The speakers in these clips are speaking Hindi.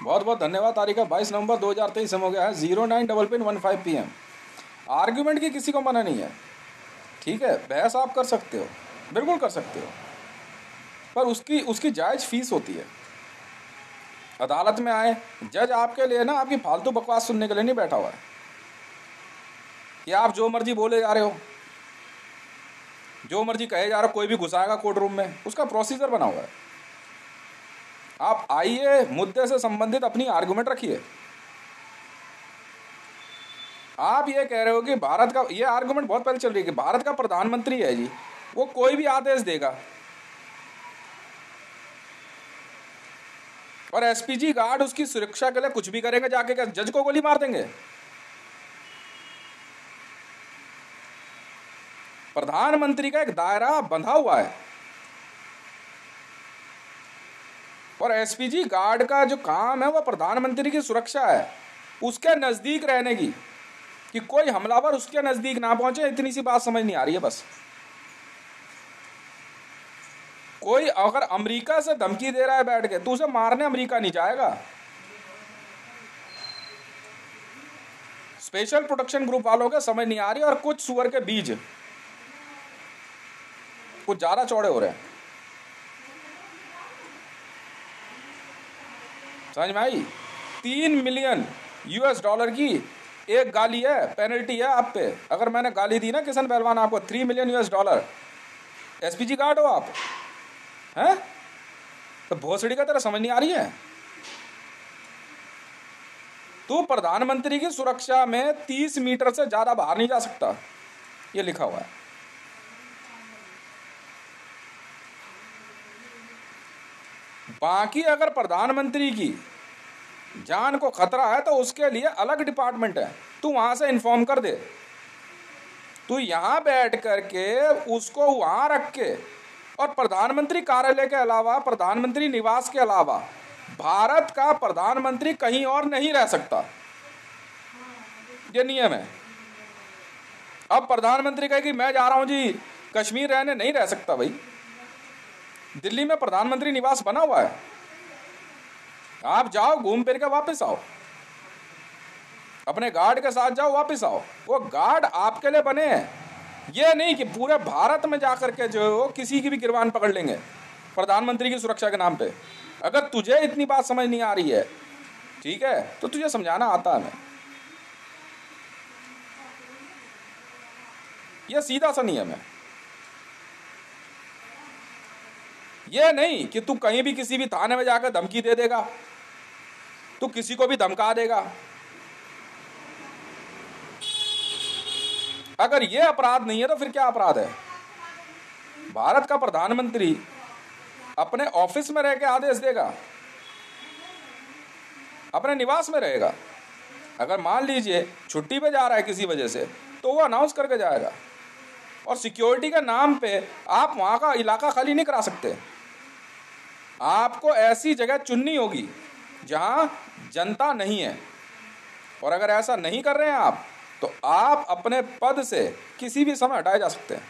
बहुत बहुत धन्यवाद। तारीख है 22 नवंबर 2023 हो गया है 09:15 PM। आर्ग्यूमेंट की किसी को मना नहीं है, ठीक है, बहस आप कर सकते हो, बिल्कुल कर सकते हो, पर उसकी उसकी जायज़ फीस होती है। अदालत में आए जज आपके लिए ना आपकी फालतू बकवास सुनने के लिए नहीं बैठा हुआ है कि आप जो मर्जी बोले जा रहे हो, जो मर्जी कहे जा रहे हो, कोई भी घुसाएगा कोर्ट रूम में, उसका प्रोसीजर बना हुआ है। आप आइए, मुद्दे से संबंधित अपनी आर्गुमेंट रखिए। आप ये कह रहे हो कि भारत का, ये आर्गुमेंट बहुत पहले चल रही है कि भारत का प्रधानमंत्री है जी, वो कोई भी आदेश देगा और एसपीजी गार्ड उसकी सुरक्षा के लिए कुछ भी करेंगे, जाके क्या जज को गोली मार देंगे? प्रधानमंत्री का एक दायरा बंधा हुआ है और एसपीजी गार्ड का जो काम है वो प्रधानमंत्री की सुरक्षा है, उसके नजदीक रहने की, कि कोई हमलावर उसके नजदीक ना पहुंचे। इतनी सी बात समझ नहीं आ रही है बस। कोई अगर अमेरिका से धमकी दे रहा है बैठ के, तो उसे मारने अमेरिका नहीं जाएगा। स्पेशल प्रोटेक्शन ग्रुप वालों के समझ नहीं आ रही, और कुछ सुअर के बीज कुछ ज्यादा चौड़े हो रहे हैं। समझ में आई? 3 मिलियन US$ की एक गाली है, पेनल्टी है आप पे। अगर मैंने गाली दी ना किशन पहलवान आपको, 3 मिलियन US$। एसपीजी गार्ड हो आप हैं? तो भोसड़ी का तरह समझ नहीं आ रही है? तू प्रधानमंत्री की सुरक्षा में 30 मीटर से ज्यादा बाहर नहीं जा सकता, ये लिखा हुआ है। बाकी अगर प्रधानमंत्री की जान को खतरा है तो उसके लिए अलग डिपार्टमेंट है, तू वहां से इन्फॉर्म कर दे। तू यहां बैठ करके उसको वहां रख के, और प्रधानमंत्री कार्यालय के अलावा, प्रधानमंत्री निवास के अलावा भारत का प्रधानमंत्री कहीं और नहीं रह सकता, ये नियम है। अब प्रधानमंत्री कहे कि मैं जा रहा हूं जी कश्मीर रहने, नहीं रह सकता भाई। दिल्ली में प्रधानमंत्री निवास बना हुआ है, आप जाओ, घूम फिर के वापस आओ, अपने गार्ड के साथ जाओ, वापस आओ। वो गार्ड आपके लिए बने हैं, ये नहीं कि पूरे भारत में जाकर के जो किसी की भी गिरबान पकड़ लेंगे प्रधानमंत्री की सुरक्षा के नाम पे। अगर तुझे इतनी बात समझ नहीं आ रही है, ठीक है, तो तुझे समझाना आता है। मैं ये सीधा सा नियम है, ये नहीं कि तू कहीं भी किसी भी थाने में जाकर धमकी दे देगा, तू किसी को भी धमका देगा। अगर ये अपराध नहीं है तो फिर क्या अपराध है? भारत का प्रधानमंत्री अपने ऑफिस में रह के आदेश देगा, अपने निवास में रहेगा। अगर मान लीजिए छुट्टी पे जा रहा है किसी वजह से, तो वो अनाउंस करके जाएगा, और सिक्योरिटी के नाम पे आप वहां का इलाका खाली नहीं करा सकते। आपको ऐसी जगह चुननी होगी जहां जनता नहीं है, और अगर ऐसा नहीं कर रहे हैं आप, तो आप अपने पद से किसी भी समय हटाए जा सकते हैं,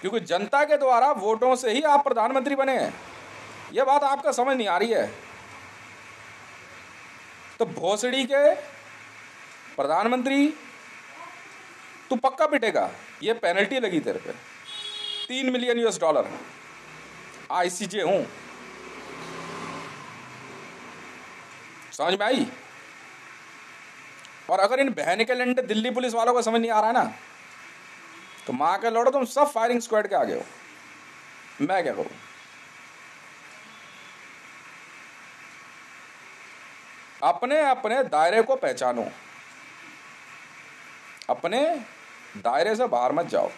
क्योंकि जनता के द्वारा वोटों से ही आप प्रधानमंत्री बने हैं। यह बात आपका समझ नहीं आ रही है। तो भोसड़ी के प्रधानमंत्री, तू पक्का पिटेगा, ये पेनल्टी लगी तेरे पे, 3 मिलियन US$। ICJ हूं, समझ में आई? और अगर इन बहन के लंडे दिल्ली पुलिस वालों को समझ नहीं आ रहा है ना, तो मां के लौटो, तुम सब फायरिंग स्क्वाड के आगे हो, मैं क्या करूं? अपने अपने दायरे को पहचानो, अपने दायरे से बाहर मत जाओ।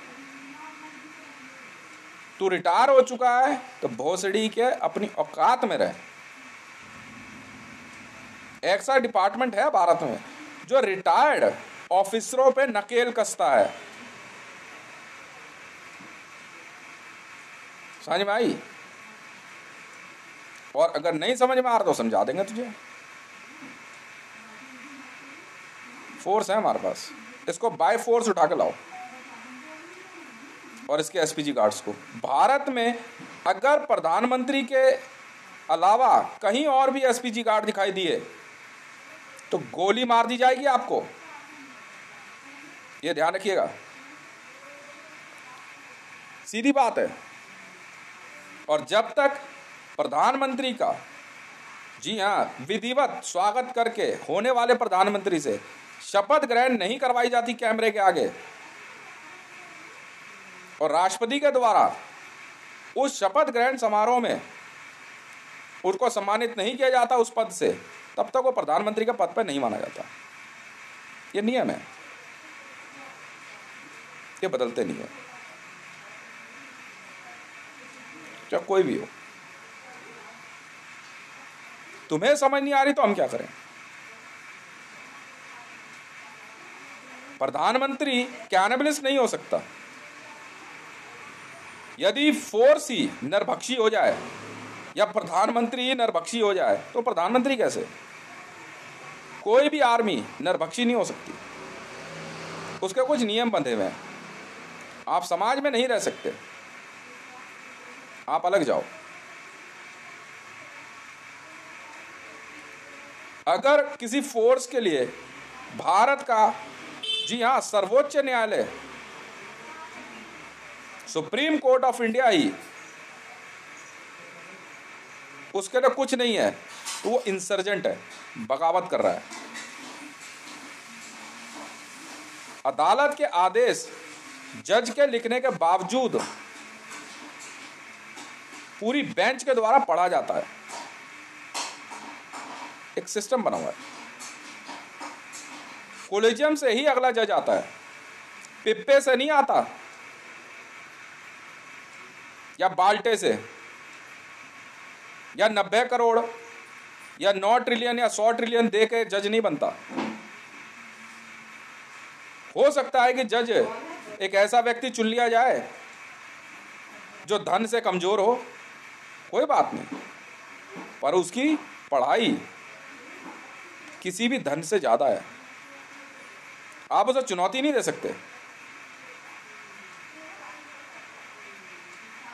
तू रिटायर हो चुका है तो भोसड़ी के अपनी औकात में रहे। ऐसा डिपार्टमेंट है भारत में जो रिटायर्ड ऑफिसरों पे नकेल कसता है, समझ में आई? और अगर नहीं समझ में आ रहा तो समझा देंगे तुझे, फोर्स है हमारे पास, इसको बाय फोर्स उठा के लाओ। और इसके एसपीजी गार्ड्स को भारत में अगर प्रधानमंत्री के अलावा कहीं और भी एसपीजी गार्ड दिखाई दिए तो गोली मार दी जाएगी आपको, ये ध्यान रखिएगा, सीधी बात है। और जब तक प्रधानमंत्री का, जी हाँ, विधिवत स्वागत करके होने वाले प्रधानमंत्री से शपथ ग्रहण नहीं करवाई जाती कैमरे के आगे और राष्ट्रपति के द्वारा उस शपथ ग्रहण समारोह में उसको सम्मानित नहीं किया जाता उस पद से, तब तक वो प्रधानमंत्री के पद पर नहीं माना जाता। ये नियम है, ये बदलते नहीं है, चाहे कोई भी हो। तुम्हें समझ नहीं आ रही तो हम क्या करें? प्रधानमंत्री कैनिबलिस्ट नहीं हो सकता। यदि फोर्स ही नरभक्षी हो जाए या प्रधानमंत्री ही नरभक्षी हो जाए तो प्रधानमंत्री कैसे? कोई भी आर्मी नरभक्षी नहीं हो सकती, उसके कुछ नियम बंधे हुए हैं। आप समाज में नहीं रह सकते, आप अलग जाओ। अगर किसी फोर्स के लिए भारत का, जी हाँ, सर्वोच्च न्यायालय सुप्रीम कोर्ट ऑफ इंडिया ही उसके लिए कुछ नहीं है तो वो इंसर्जेंट है, बगावत कर रहा है। अदालत के आदेश जज के लिखने के बावजूद पूरी बेंच के द्वारा पढ़ा जाता है, एक सिस्टम बना हुआ है। कोलेजियम से ही अगला जज आता है, पिप्पे से नहीं आता या बाल्टे से, या 90 करोड़ या 9 ट्रिलियन या 100 ट्रिलियन दे के जज नहीं बनता। हो सकता है कि जज एक ऐसा व्यक्ति चुन लिया जाए जो धन से कमजोर हो, कोई बात नहीं, पर उसकी पढ़ाई किसी भी धन से ज्यादा है, आप उसे चुनौती नहीं दे सकते।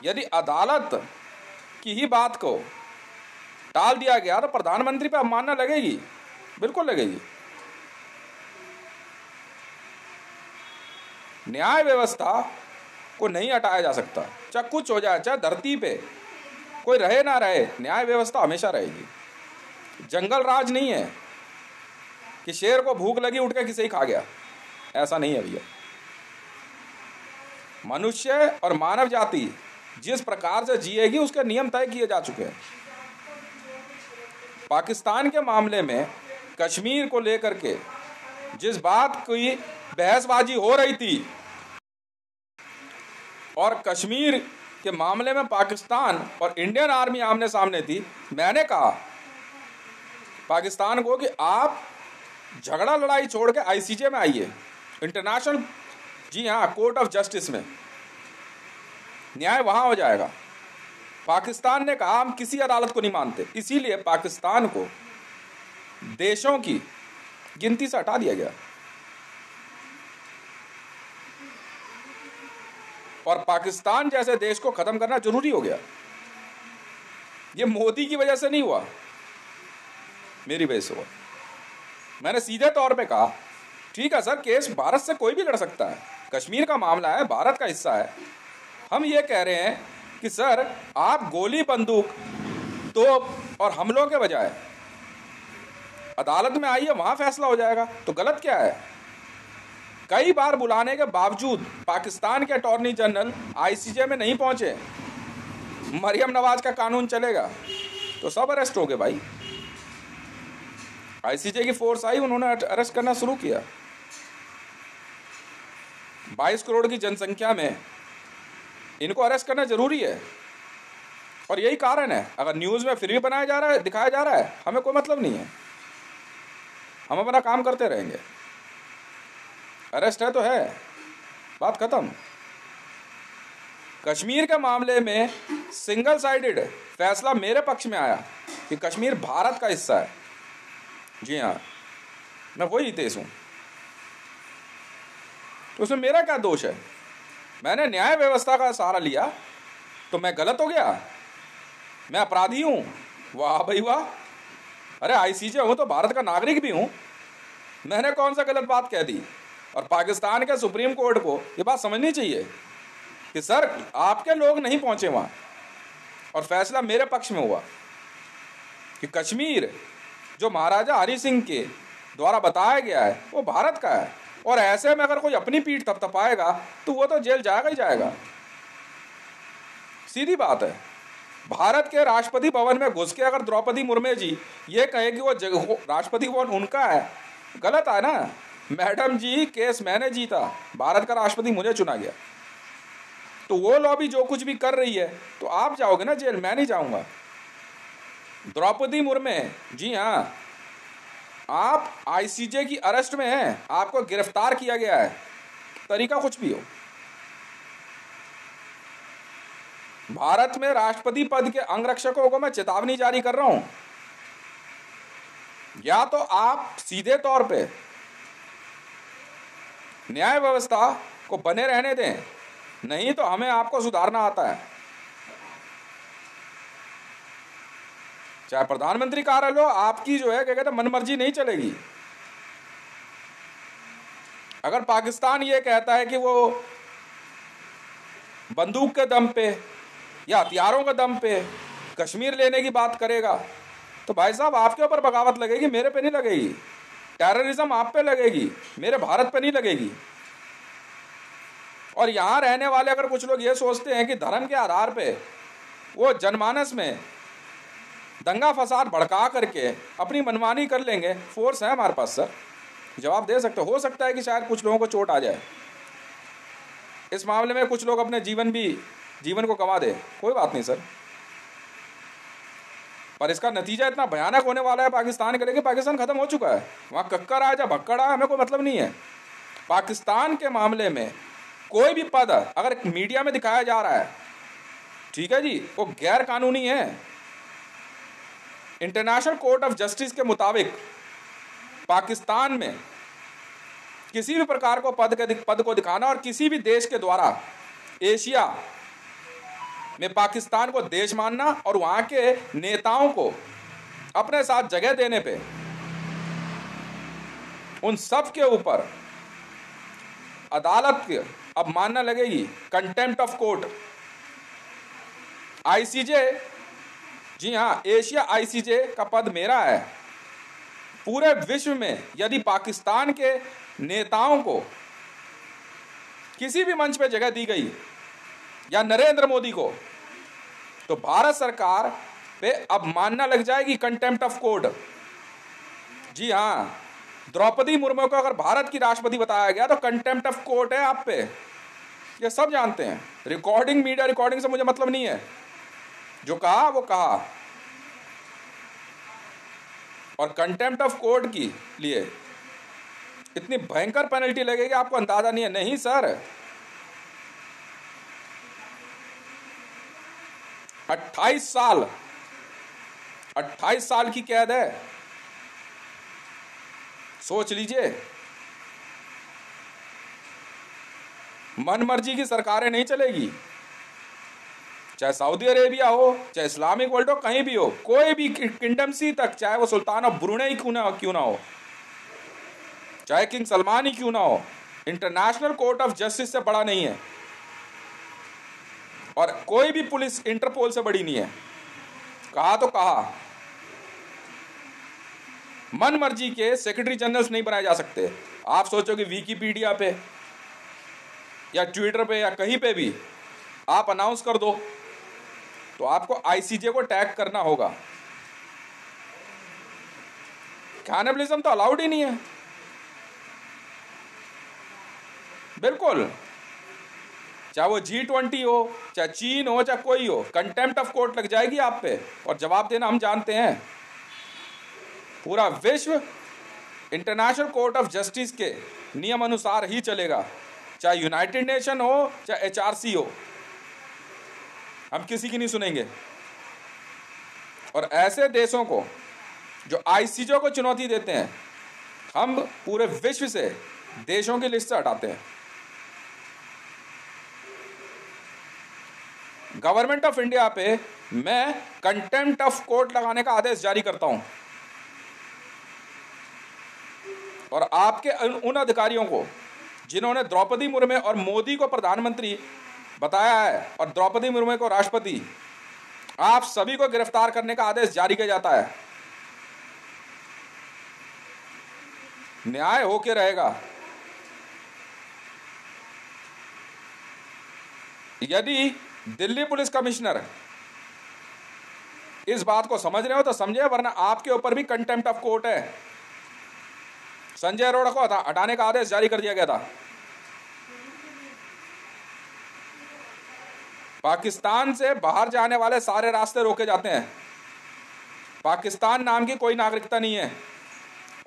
यदि अदालत की ही बात को टाल दिया गया तो प्रधानमंत्री पर अवमानना लगेगी, बिल्कुल लगेगी। न्याय व्यवस्था को नहीं हटाया जा सकता, चाहे कुछ हो जाए, चाहे धरती पे कोई रहे ना रहे, न्याय व्यवस्था हमेशा रहेगी। जंगल राज नहीं है कि शेर को भूख लगी उठ के किसे ही खा गया, ऐसा नहीं है भैया। मनुष्य और मानव जाति जिस प्रकार से जिएगी उसके नियम तय किए जा चुके हैं। पाकिस्तान के मामले में कश्मीर को लेकर के जिस बात की बहसबाजी हो रही थी और कश्मीर के मामले में पाकिस्तान और इंडियन आर्मी आमने सामने थी, मैंने कहा पाकिस्तान को कि आप झगड़ा लड़ाई छोड़ के आईसीजे में आइए, इंटरनेशनल, जी हाँ, कोर्ट ऑफ जस्टिस में, न्याय वहां हो जाएगा। पाकिस्तान ने कहा हम किसी अदालत को नहीं मानते, इसीलिए पाकिस्तान को देशों की गिनती से हटा दिया गया और पाकिस्तान जैसे देश को खत्म करना जरूरी हो गया। ये मोदी की वजह से नहीं हुआ, मेरी वजह से हुआ। मैंने सीधे तौर पे कहा ठीक है सर, केस भारत से कोई भी लड़ सकता है, कश्मीर का मामला है, भारत का हिस्सा है। हम ये कह रहे हैं कि सर आप गोली, बंदूक, तोप और हमलों के बजाय अदालत में आइए, वहां फैसला हो जाएगा, तो गलत क्या है? कई बार बुलाने के बावजूद पाकिस्तान के अटॉर्नी जनरल आईसीजे में नहीं पहुंचे। मरियम नवाज का कानून चलेगा तो सब अरेस्ट हो गए भाई। आईसीजे की फोर्स आई, उन्होंने अरेस्ट करना शुरू किया। 22 करोड़ की जनसंख्या में इनको अरेस्ट करना जरूरी है और यही कारण है। अगर न्यूज़ में फिर भी बनाया जा रहा है, दिखाया जा रहा है, हमें कोई मतलब नहीं है, हम अपना काम करते रहेंगे। अरेस्ट है तो है, बात खत्म। कश्मीर के मामले में सिंगल साइडेड फैसला मेरे पक्ष में आया कि कश्मीर भारत का हिस्सा है। जी हाँ, मैं वही देश हूं, तो उसमें मेरा क्या दोष है? मैंने न्याय व्यवस्था का सहारा लिया तो मैं गलत हो गया? मैं अपराधी हूं? वाह भाई वाह। अरे आईसीजे हूं तो भारत का नागरिक भी हूं, मैंने कौन सा गलत बात कह दी। और पाकिस्तान के सुप्रीम कोर्ट को ये बात समझनी चाहिए कि सर आपके लोग नहीं पहुंचे वहां, और फैसला मेरे पक्ष में हुआ कि कश्मीर जो महाराजा हरि सिंह के द्वारा बताया गया है वो भारत का है, और ऐसे में अगर कोई अपनी पीठ थपथपाएगा तो वो तो जेल जाएगा ही जाएगा। सीधी बात है। भारत के राष्ट्रपति भवन में घुस के अगर द्रौपदी मुर्मू जी ये कहे कि वो राष्ट्रपति भवन उनका है, गलत है ना। मैडम जी केस मैंने जीता, भारत का राष्ट्रपति मुझे चुना गया, तो वो लॉबी जो कुछ भी कर रही है तो आप जाओगे ना जेल, मैं नहीं जाऊंगा। द्रौपदी मुर्मू जी हाँ, आप आईसीजे की अरेस्ट में हैं, आपको गिरफ्तार किया गया है, तरीका कुछ भी हो। भारत में राष्ट्रपति पद के अंगरक्षकों को मैं चेतावनी जारी कर रहा हूं, या तो आप सीधे तौर पे न्याय व्यवस्था को बने रहने दें, नहीं तो हमें आपको सुधारना आता है। चाहे प्रधानमंत्री कार्यालय हो, आपकी जो है क्या कहते हैं मनमर्जी नहीं चलेगी। अगर पाकिस्तान ये कहता है कि वो बंदूक के दम पे या हथियारों के दम पे कश्मीर लेने की बात करेगा, तो भाई साहब आपके ऊपर बगावत लगेगी, मेरे पे नहीं लगेगी। टेररिज्म आप पे लगेगी, मेरे भारत पे नहीं लगेगी। और यहां रहने वाले अगर कुछ लोग ये सोचते हैं कि धर्म के आधार पे वो जनमानस में दंगा फसाद भड़का करके अपनी मनमानी कर लेंगे, फोर्स है हमारे पास सर, जवाब दे सकते हो सकता है कि शायद कुछ लोगों को चोट आ जाए इस मामले में, कुछ लोग अपने जीवन को गंवा दे, कोई बात नहीं सर, पर इसका नतीजा इतना भयानक होने वाला है पाकिस्तान के लिए कि पाकिस्तान खत्म हो चुका है। वहां कक्कर आए या भक्कड़ आए हमें कोई मतलब नहीं है। पाकिस्तान के मामले में कोई भी पद अगर मीडिया में दिखाया जा रहा है, ठीक है जी, वो गैर कानूनी है। इंटरनेशनल कोर्ट ऑफ जस्टिस के मुताबिक पाकिस्तान में किसी भी प्रकार को पद को दिखाना और किसी भी देश के द्वारा एशिया में पाकिस्तान को देश मानना और वहां के नेताओं को अपने साथ जगह देने पे, उन सब के ऊपर अदालत के अब मानना लगेगी कंटेम्प्ट ऑफ कोर्ट। आईसीजे, जी हाँ, एशिया आईसीजे का पद मेरा है। पूरे विश्व में यदि पाकिस्तान के नेताओं को किसी भी मंच पे जगह दी गई या नरेंद्र मोदी को, तो भारत सरकार पे अब मानना लग जाएगी कंटेम्प्ट ऑफ कोर्ट। जी हाँ, द्रौपदी मुर्मू को अगर भारत की राष्ट्रपति बताया गया तो कंटेम्प्ट ऑफ कोर्ट है आप पे, ये सब जानते हैं। रिकॉर्डिंग, मीडिया रिकॉर्डिंग से मुझे मतलब नहीं है, जो कहा वो कहा। और कंटेम्प्ट ऑफ कोर्ट की लिए इतनी भयंकर पेनल्टी लगेगी आपको अंदाजा नहीं है। नहीं सर, 28 साल की कैद है, सोच लीजिए। मन मर्जी की सरकारें नहीं चलेगी, चाहे सऊदी अरेबिया हो, चाहे इस्लामिक वर्ल्ड हो, कहीं भी हो, कोई भी किंगडम सी तक, चाहे वो सुल्तान ऑफ ब्रुनेई क्यों ना हो, चाहे किंग सलमान ही क्यों ना हो, इंटरनेशनल कोर्ट ऑफ जस्टिस से बड़ा नहीं है, और कोई भी पुलिस इंटरपोल से बड़ी नहीं है। कहा तो कहा, मन मर्जी के सेक्रेटरी जनरल्स नहीं बनाए जा सकते। आप सोचोगे विकिपीडिया पे या ट्विटर पे या कहीं पे भी आप अनाउंस कर दो तो आपको आईसीजे को टैग करना होगा। कैनिबलिज्म तो अलाउड ही नहीं है, बिल्कुल। चाहे वो G20 हो, चाहे चीन हो, चाहे कोई हो, कंटेम्प्ट ऑफ कोर्ट लग जाएगी आप पे, और जवाब देना हम जानते हैं। पूरा विश्व इंटरनेशनल कोर्ट ऑफ जस्टिस के नियम अनुसार ही चलेगा, चाहे यूनाइटेड नेशन हो, चाहे HRC हो, हम किसी की नहीं सुनेंगे। और ऐसे देशों को जो आईसीजे को चुनौती देते हैं, हम पूरे विश्व से देशों की लिस्ट से हटाते हैं। गवर्नमेंट ऑफ इंडिया पे मैं कंटेम्प्ट ऑफ कोर्ट लगाने का आदेश जारी करता हूं और आपके उन अधिकारियों को जिन्होंने द्रौपदी मुर्मू और मोदी को प्रधानमंत्री बताया है और द्रौपदी मुर्मू को राष्ट्रपति, आप सभी को गिरफ्तार करने का आदेश जारी किया जाता है। न्याय होके रहेगा। यदि दिल्ली पुलिस कमिश्नर इस बात को समझ रहे हो तो समझे, वरना आपके ऊपर भी कंटेम्प्ट ऑफ कोर्ट है। संजय अरोड़ा को हटाने का आदेश जारी कर दिया गया था। पाकिस्तान से बाहर जाने वाले सारे रास्ते रोके जाते हैं। पाकिस्तान नाम की कोई नागरिकता नहीं है।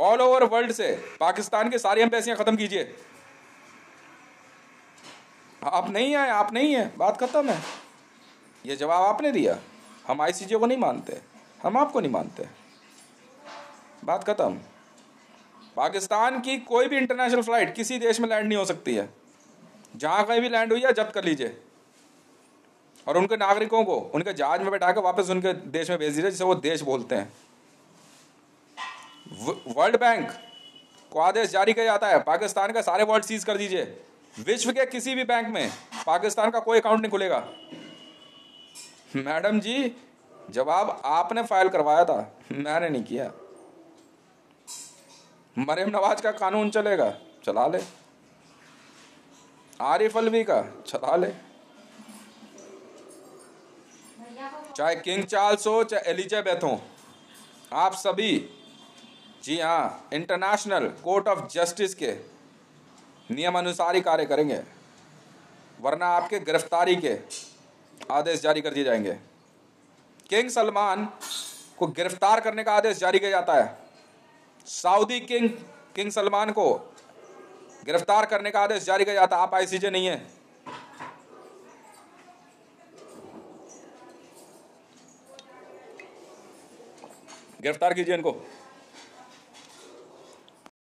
ऑल ओवर वर्ल्ड से पाकिस्तान की सारी एम्बेसियां खत्म कीजिए। आप नहीं आए, आप नहीं है, बात खत्म है। ये जवाब आपने दिया। हम आईसीजे को नहीं मानते, हम आपको नहीं मानते, बात खत्म। पाकिस्तान की कोई भी इंटरनेशनल फ्लाइट किसी देश में लैंड नहीं हो सकती है। जहां कहीं भी लैंड हुई है जब्त कर लीजिए और उनके नागरिकों को उनके जहाज में बैठा कर वापस उनके देश में भेज दीजिए, जिसे वो देश बोलते हैं। वर्ल्ड बैंक को आदेश जारी किया जाता है, पाकिस्तान का सारे वॉलेट सीज कर दीजिए। विश्व के किसी भी बैंक में पाकिस्तान का कोई अकाउंट नहीं खुलेगा। मैडम जी, जवाब आपने फाइल करवाया था, मैंने नहीं किया। मरियम नवाज का कानून चलेगा, चला ले। आरिफ अलवी का चला ले। चाहे किंग चार्ल्स हो चाहे एलिजाबेथ हो, आप सभी, जी हाँ, इंटरनेशनल कोर्ट ऑफ जस्टिस के नियम अनुसार ही कार्य करेंगे, वरना आपके गिरफ्तारी के आदेश जारी कर दिए जाएंगे। किंग सलमान को गिरफ्तार करने का आदेश जारी किया जाता है। सऊदी किंग सलमान को गिरफ्तार करने का आदेश जारी किया जाता है। आप आईसीजे नहीं है। गिरफ्तार कीजिए इनको।